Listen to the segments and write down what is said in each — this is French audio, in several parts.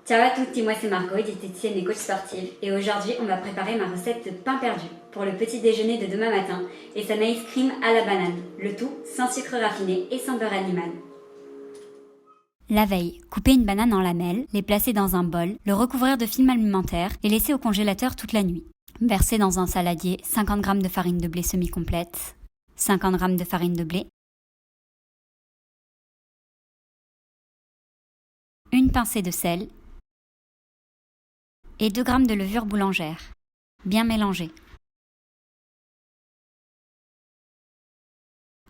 Ciao à toutes, moi c'est Margot, diététicienne et coach sportive, et aujourd'hui on va préparer ma recette de pain perdu pour le petit déjeuner de demain matin et son ice cream à la banane, le tout sans sucre raffiné et sans beurre animal. La veille, couper une banane en lamelles, les placer dans un bol, le recouvrir de film alimentaire et laisser au congélateur toute la nuit. Verser dans un saladier 50 g de farine de blé semi-complète, 50 g de farine de blé, une pincée de sel et 2 g de levure boulangère. Bien mélanger.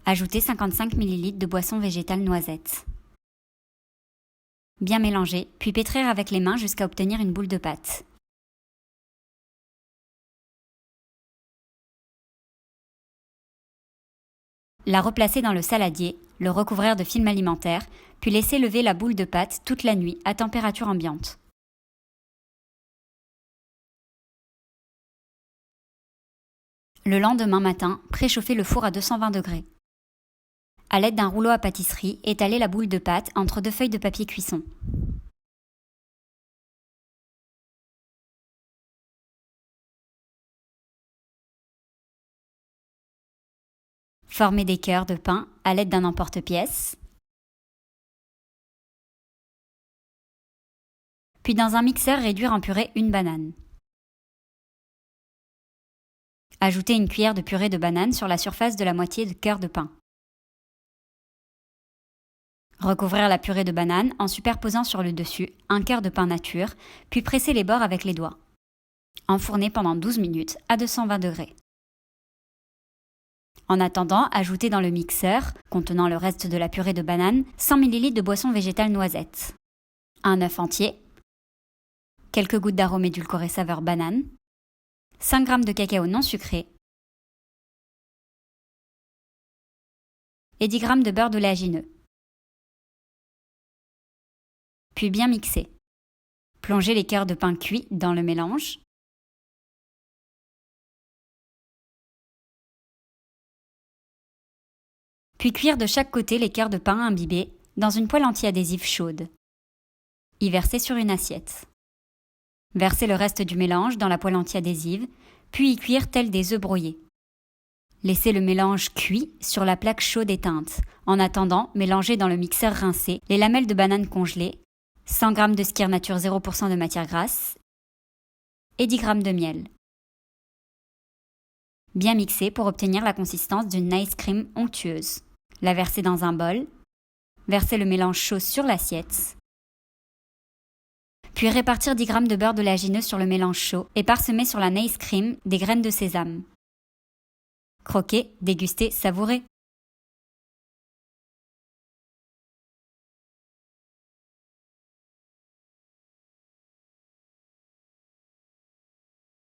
Ajoutez 55 ml de boisson végétale noisette. Bien mélanger, puis pétrir avec les mains jusqu'à obtenir une boule de pâte. La replacer dans le saladier, le recouvrir de film alimentaire, puis laisser lever la boule de pâte toute la nuit à température ambiante. Le lendemain matin, préchauffez le four à 220 degrés. À l'aide d'un rouleau à pâtisserie, étalez la boule de pâte entre 2 feuilles de papier cuisson. Formez des cœurs de pain à l'aide d'un emporte-pièce. Puis dans un mixeur, réduire en purée une banane. Ajoutez une cuillère de purée de banane sur la surface de la moitié de cœur de pain. Recouvrir la purée de banane en superposant sur le dessus un cœur de pain nature, puis presser les bords avec les doigts. Enfourner pendant 12 minutes à 220 degrés. En attendant, ajoutez dans le mixeur, contenant le reste de la purée de banane, 100 ml de boisson végétale noisette, un œuf entier, quelques gouttes d'arôme édulcoré saveur banane, 5 g de cacao non sucré et 10 g de beurre d'oléagineux. Puis bien mixer. Plongez les cœurs de pain cuits dans le mélange. Puis cuire de chaque côté les cœurs de pain imbibés dans une poêle anti-adhésive chaude. Y verser sur une assiette. Versez le reste du mélange dans la poêle anti-adhésive, puis y cuire tels des œufs brouillés. Laissez le mélange cuit sur la plaque chaude éteinte. En attendant, mélangez dans le mixeur rincé les lamelles de banane congelées, 100 g de skyr nature 0% de matière grasse et 10 g de miel. Bien mixer pour obtenir la consistance d'une ice cream onctueuse. La verser dans un bol, verser le mélange chaud sur l'assiette, puis répartir 10 g de beurre d'oléagineux sur le mélange chaud et parsemer sur la ice cream des graines de sésame. Croquer, déguster, savourer.